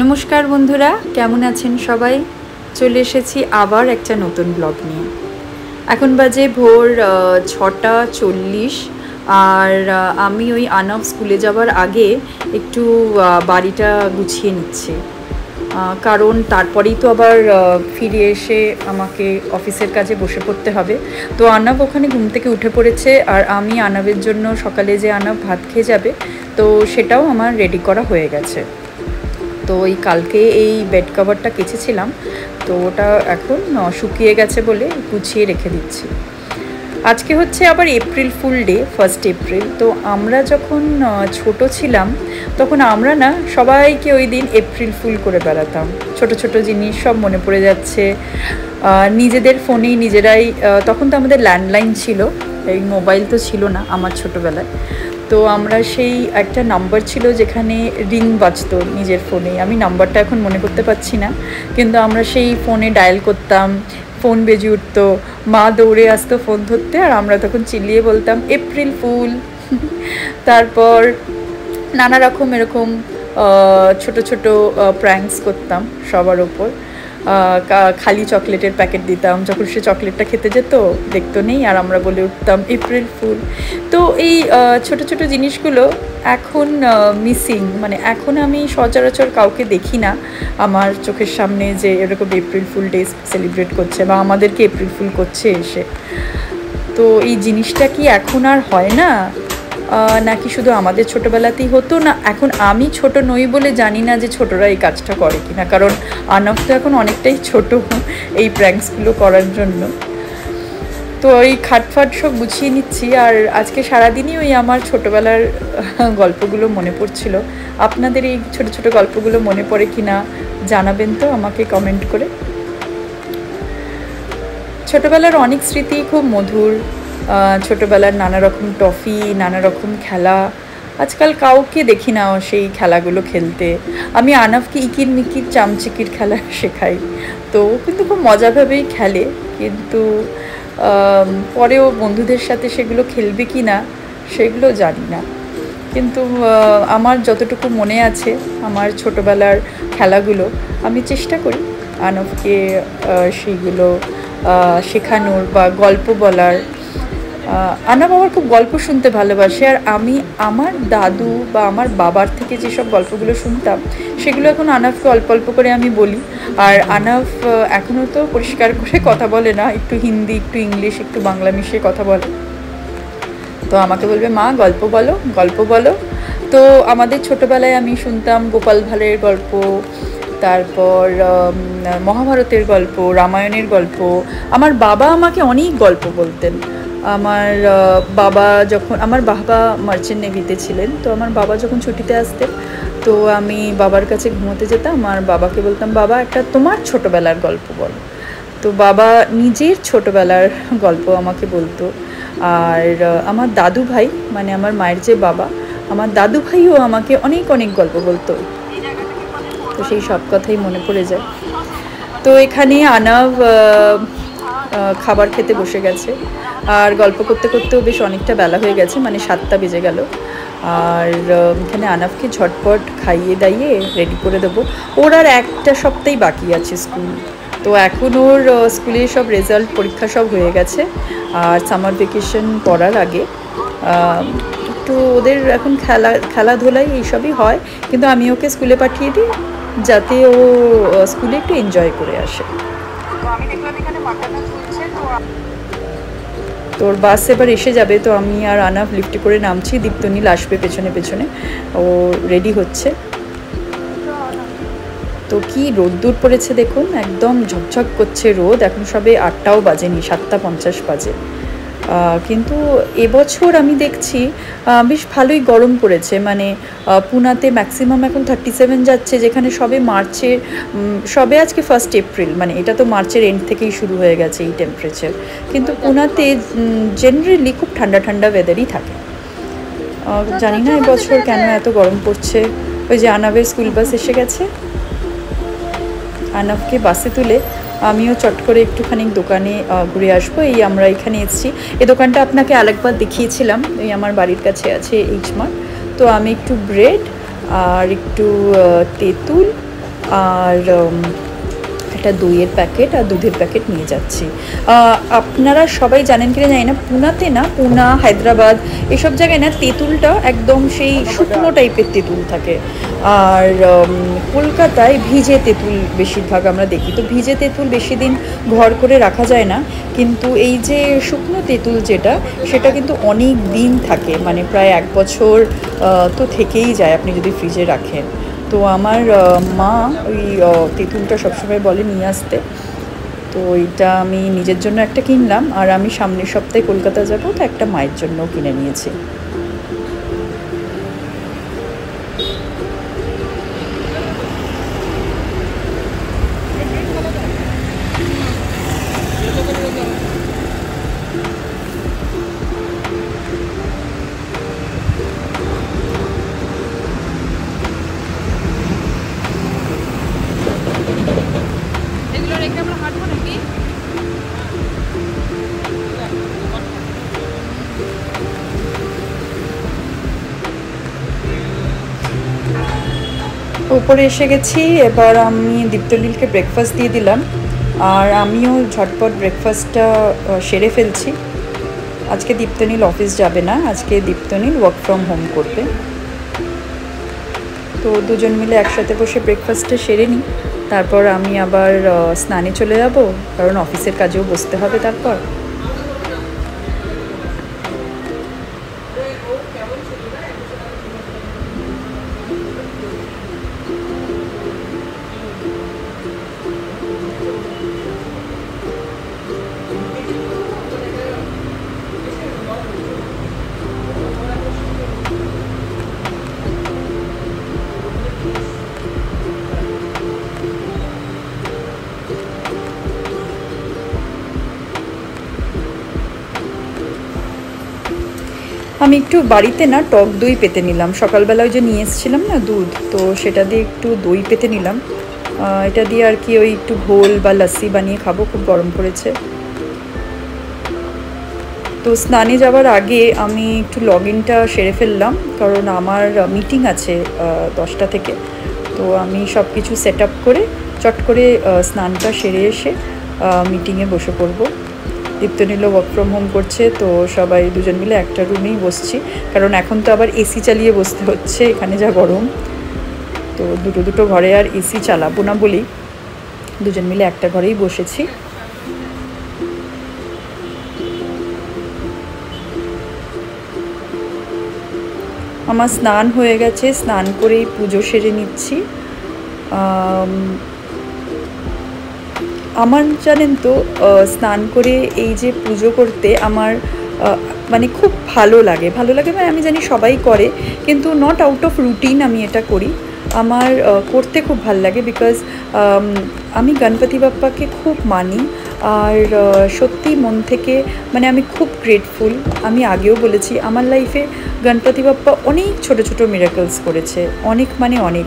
নমস্কার বন্ধুরা, কেমন আছেন সবাই? চলে এসেছি আবার একটা নতুন ব্লগ নিয়ে। এখন বাজে ভোর 6:40 আর আমি ওই আনব স্কুলে যাবার আগে একটু বাড়িটা গুছিয়ে নিচ্ছি, কারণ তারপরেই তো আবার ফিরে এসে আমাকে অফিসের কাজে বসে পড়তে হবে। তো আনব ওখানে ঘুম থেকে উঠে পড়েছে, আর আমি আনবের জন্য সকালে যে আনব ভাত খেয়ে যাবে, তো সেটাও আমার রেডি করা হয়ে গেছে। তো ওই কালকে এই বেড কভারটা কেচেছিলাম, তো ওটা এখন শুকিয়ে গেছে বলে গুছিয়ে রেখে দিচ্ছি। আজকে হচ্ছে আবার এপ্রিল ফুল ডে, 1 এপ্রিল। তো আমরা যখন ছোট ছিলাম তখন আমরা না সবাইকে ওই দিন এপ্রিল ফুল করে বেড়াতাম। ছোট ছোট জিনিস সব মনে পড়ে যাচ্ছে। নিজেদের ফোনেই নিজেরাই, তখন তো আমাদের ল্যান্ডলাইন ছিল, এই মোবাইল তো ছিল না আমার ছোটোবেলায়। তো আমরা সেই একটা নাম্বার ছিল যেখানে রিং বাজতো নিজের ফোনে, আমি নাম্বারটা এখন মনে করতে পারছি না, কিন্তু আমরা সেই ফোনে ডায়াল করতাম, ফোন বেজে উঠতো, মা দৌড়ে আসতো ফোন ধরতে, আর আমরা তখন চিল্লিয়ে বলতাম এপ্রিল ফুল। তারপর নানা রকম এরকম ছোট ছোট প্র্যাঙ্কস করতাম সবার ওপর। খালি চকলেটের প্যাকেট দিতাম, যখন সে চকলেটটা খেতে যেত দেখতো নেই, আর আমরা বলে উঠতাম এপ্রিল ফুল। তো এই ছোট ছোট জিনিসগুলো এখন মিসিং, মানে এখন আমি সচরাচর কাউকে দেখি না আমার চোখের সামনে যে এরকম এপ্রিল ফুল ডে সেলিব্রেট করছে বা আমাদেরকে এপ্রিল ফুল করছে এসে। তো এই জিনিসটা কি এখন আর হয় না, নাকি শুধু আমাদের ছোটোবেলাতেই হতো, না এখন আমি ছোট নই বলে জানি না যে ছোটরা এই কাজটা করে কি না, কারণ আনব তো এখন অনেকটাই ছোট এই প্র্যাঙ্কসগুলো করার জন্য। তো ওই খাটফাট সব গুছিয়ে নিচ্ছি, আর আজকে সারাদিনই ওই আমার ছোটোবেলার গল্পগুলো মনে পড়ছিল। আপনাদের এই ছোট ছোট গল্পগুলো মনে পড়ে কি না জানাবেন তো আমাকে কমেন্ট করে। ছোটোবেলার অনেক স্মৃতি খুব মধুর, ছোটোবেলার নানা রকম টফি, নানা রকম খেলা। আজকাল কাউকে দেখি না সেই খেলাগুলো খেলতে। আমি আনবকে ইকির মিকির চামচিকির খেলা শেখাই, তো কিন্তু খুব মজাভাবেই খেলে, কিন্তু পরেও বন্ধুদের সাথে সেগুলো খেলবে কি না সেগুলো জানি না। কিন্তু আমার যতটুকু মনে আছে আমার ছোটোবেলার খেলাগুলো, আমি চেষ্টা করি আনবকে সেইগুলো শেখানোর বা গল্প বলার। আনব আমার খুব গল্প শুনতে ভালোবাসে, আর আমি আমার দাদু বা আমার বাবার থেকে যেসব গল্পগুলো শুনতাম সেগুলো এখন আনবকে অল্প অল্প করে আমি বলি। আর আনব এখনও তো পরিষ্কার করে কথা বলে না, একটু হিন্দি, একটু ইংলিশ, একটু বাংলা মিশিয়ে কথা বলে। তো আমাকে বলবে মা গল্প বলো, গল্প বলো। তো আমাদের ছোটোবেলায় আমি শুনতাম গোপাল ভাঁড়ের গল্প, তারপর মহাভারতের গল্প, রামায়ণের গল্প। আমার বাবা আমাকে অনেক গল্প বলতেন। আমার আমার বাবা মার্চেন্ট নেভিতে ছিলেন, তো আমার বাবা যখন ছুটিতে আসতেন, তো আমি বাবার কাছে ঘুমোতে যেতাম, আর বাবাকে বলতাম বাবা একটা তোমার ছোটোবেলার গল্প বলো। তো বাবা নিজের ছোটোবেলার গল্প আমাকে বলতো। আর আমার দাদু ভাই, মানে আমার মায়ের যে বাবা, আমার দাদু ভাইও আমাকে অনেক অনেক গল্প বলতো। তো সেই সব কথাই মনে পড়ে যায়। তো এখানে আনব খাবার খেতে বসে গেছে, আর গল্প করতে করতেও বেশ অনেকটা বেলা হয়ে গেছে, মানে 7টা বেজে গেল। আর এখানে আনবকে ঝটপট খাইয়ে দাইয়ে রেডি করে দেবো। ওর আর একটা সপ্তাহই বাকি আছে স্কুল। তো এখন ওর স্কুলে সব রেজাল্ট, পরীক্ষা সব হয়ে গেছে, আর সামার ভ্যাকেশন পড়ার আগে একটু ওদের এখন খেলাধুলাই এইসবই হয়, কিন্তু আমি ওকে স্কুলে পাঠিয়ে দিই যাতে ও স্কুলে একটু এনজয় করে আসে। তোর বাস এবার এসে যাবে, তো আমি আর আনব লিফটে করে নামছি, দীপ্তনীল আসবে পেছনে পেছনে, ও রেডি হচ্ছে। তো কি রোদ্দুর পড়েছে দেখুন, একদম ঝকঝক করছে রোদ। এখন সবে 8টাও বাজেনি, 7:50 বাজে। কিন্তু এবছর আমি দেখছি বেশ ভালোই গরম পড়েছে, মানে পুনাতে ম্যাক্সিমাম এখন 37 যাচ্ছে, যেখানে সবে আজকে 1 এপ্রিল, মানে এটা তো মার্চের এন্ড থেকেই শুরু হয়ে গেছে এই টেম্পারেচার। কিন্তু পুনাতে জেনারেলি খুব ঠান্ডা ঠান্ডা ওয়েদারই থাকে। জানি না এবছর কেন এত গরম পড়ছে। ওই যে আনবের স্কুল বাস এসে গেছে, আনবকে বাসে তুলে আমিও চট করে একটুখানি দোকানে ঘুরে আসবো। এই আমরা এখানে এসেছি, এই দোকানটা আপনাকে আরেকবার দেখিয়েছিলাম, এই আমার বাড়ির কাছে আছে এইচ মার্ট। তো আমি একটু ব্রেড আর একটু তেঁতুল আর একটা দইয়ের প্যাকেট আর দুধের প্যাকেট নিয়ে যাচ্ছি। আপনারা সবাই জানেন কিনা জানি না, পুনাতে না, পুনা হায়দ্রাবাদ এসব জায়গায় না তেঁতুলটা একদম সেই শুকনো টাইপের তেঁতুল থাকে, আর কলকাতায় ভিজে তেঁতুল বেশিরভাগ আমরা দেখি। তো ভিজে তেঁতুল বেশি দিন ঘর করে রাখা যায় না, কিন্তু এই যে শুকনো তেঁতুল যেটা, সেটা কিন্তু অনেক দিন থাকে, মানে প্রায় 1 বছর তো থেকেই যায় আপনি যদি ফ্রিজে রাখেন। তো আমার মা ওই তেঁতুলটা সবসময় বলে নিয়ে আসতে, তো এইটা আমি নিজের জন্য একটা কিনলাম, আর আমি সামনের সপ্তাহে কলকাতা যাব, তো একটা মায়ের জন্যও কিনে নিয়েছি। উপরে এসে গেছি, এবার আমি দীপ্তনীলকে ব্রেকফাস্ট দিয়ে দিলাম, আর আমিও ঝটপট ব্রেকফাস্টটা সেরে ফেলছি। আজকে দীপ্তনীল অফিস যাবে না, আজকে দীপ্তনীল ওয়ার্ক ফ্রম হোম করবে। তো দুজন মিলে একসাথে বসে ব্রেকফাস্টটা সেরে নিই, তারপর আমি আবার স্নানে চলে যাব, কারণ অফিসের কাজেও বসতে হবে তারপর। আমি একটু বাড়িতে না টক দই পেতে নিলাম, সকালবেলা ওই যে নিয়ে এসেছিলাম না দুধ, তো সেটা দিয়ে একটু দই পেতে নিলাম। এটা দিয়ে আর কি ওই একটু ঘোল বা লস্যি বানিয়ে খাবো, খুব গরম পড়েছে। তো স্নানে যাওয়ার আগে আমি একটু লগ ইনটা সেরে ফেললাম, কারণ আমার মিটিং আছে 10টা থেকে। তো আমি সব কিছু সেট আপ করে চট করে স্নানটা সেরে এসে মিটিংয়ে বসে পড়বো। দীপ্তনীলও ওয়ার্ক ফ্রম হোম করছে, তো সবাই দুজন মিলে একটা রুমেই বসছি, কারণ এখন তো আবার এসি চালিয়ে বসতে হচ্ছে, এখানে যা গরম। তো দুটো ঘরে আর এসি চালাবো না বলেই দুজন মিলে একটা ঘরেই বসেছি। আমার স্নান হয়ে গেছে, স্নান করেই পুজো সেরে নিচ্ছি। আমার জানেন তো স্নান করে এই যে পুজো করতে আমার মানে খুব ভালো লাগে মানে আমি জানি সবাই করে, কিন্তু নট আউট অফ রুটিন আমি এটা করি। আমার করতে খুব ভালো লাগে, বিকজ আমি গণপতি বাপ্পাকে খুব মানি, আর সত্যি মন থেকে মানে আমি খুব গ্রেটফুল। আমি আগেও বলেছি আমার লাইফে গণপতি বাপ্পা অনেক ছোট ছোট মিরাকলস করেছে, অনেক মানে অনেক।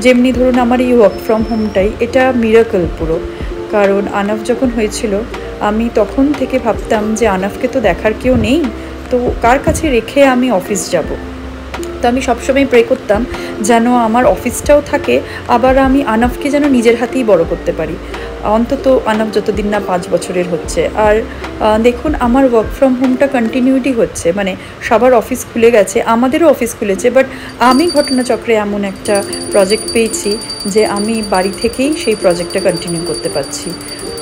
যেমনি ধরুন আমার এই ওয়ার্ক ফ্রম হোমটাই এটা মিরাকল পুরো, কারণ আনাফ যখন হয়েছিল আমি তখন থেকে ভাবতাম যে আনাফকে তো দেখার কেউ নেই, তো কার কাছে রেখে আমি অফিস যাব। তো আমি সবসময় প্রে করতাম যেন আমার অফিসটাও থাকে, আবার আমি আনাফকে যেন নিজের হাতেই বড় করতে পারি, অন্তত আনাফ যতদিন না 5 বছরের হচ্ছে। আর দেখুন আমার ওয়ার্ক ফ্রম হোমটা কন্টিনিউটি হচ্ছে, মানে সবার অফিস খুলে গেছে, আমাদেরও অফিস খুলেছে, বাট আমি ঘটনাচক্রে এমন একটা প্রজেক্ট পেয়েছি যে আমি বাড়ি থেকেই সেই প্রজেক্টটা কন্টিনিউ করতে পারছি।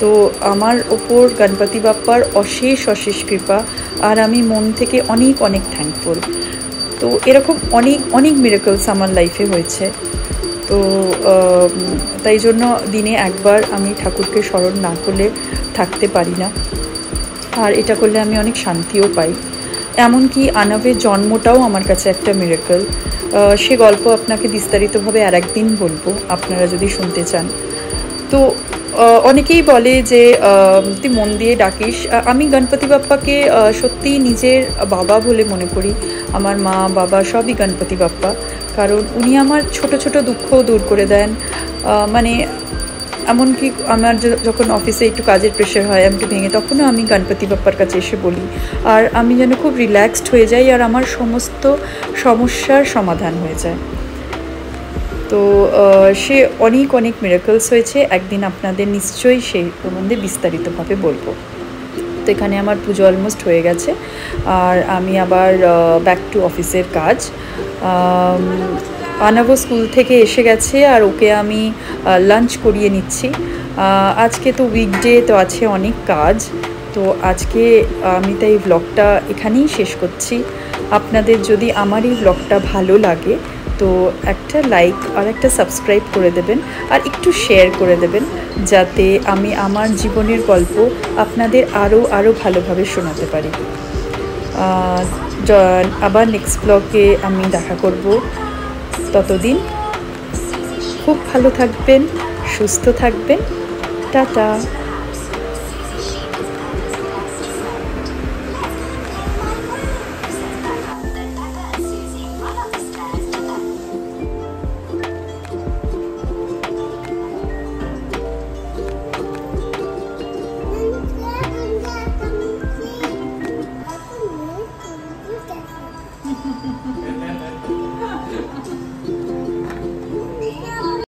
তো আমার ওপর গণপতি বাপ্পার অশেষ অশেষ কৃপা, আর আমি মন থেকে অনেক অনেক থ্যাঙ্কফুল। তো এরকম অনেক অনেক মিরাকলস আমার লাইফে হয়েছে। তো তাই জন্য দিনে একবার আমি ঠাকুরকে স্মরণ না করলে থাকতে পারি না, আর এটা করলে আমি অনেক শান্তিও পাই। এমনকি আনাবের জন্মটাও আমার কাছে একটা মিরাকল। সে গল্প আপনাকে বিস্তারিতভাবে আর একদিন বলবো, আপনারা যদি শুনতে চান। তো অনেকেই বলে যে তুই মন দিয়ে ডাকিস। আমি গণপতি বাপ্পাকে সত্যিই নিজের বাবা বলে মনে করি। আমার মা বাবা সবই গণপতি বাপ্পা, কারণ উনি আমার ছোট ছোট দুঃখও দূর করে দেন। মানে এমনকি আমার যখন অফিসে একটু কাজের প্রেশার হয় আমাকে ভেঙে, তখনও আমি গণপতি বাপ্পার কাছে এসে বলি, আর আমি যেন খুব রিল্যাক্সড হয়ে যাই, আর আমার সমস্ত সমস্যার সমাধান হয়ে যায়। তো তো সে অনেক অনেক মিরাকলস হয়েছে, একদিন আপনাদের নিশ্চয়ই সেই সম্বন্ধে বিস্তারিতভাবে বলবো। তো এখানে আমার পুজো অলমোস্ট হয়ে গেছে, আর আমি আবার ব্যাক টু অফিসের কাজ। আনাবো স্কুল থেকে এসে গেছে, আর ওকে আমি লাঞ্চ করিয়ে নিচ্ছি। আজকে তো উইকডে, তো আছে অনেক কাজ, তো আজকে আমি তাই ব্লগটা এখানেই শেষ করছি। আপনাদের যদি আমার এই ব্লগটা ভালো লাগে তো একটা লাইক আর একটা সাবস্ক্রাইব করে দেবেন, আর একটু শেয়ার করে দেবেন, যাতে আমি আমার জীবনের গল্প আপনাদের আরও ভালোভাবে শোনাতে পারি। আবার নেক্সট ব্লগে আমি দেখা করব। ততদিন খুব ভালো থাকবেন, সুস্থ থাকবেন। টাটা।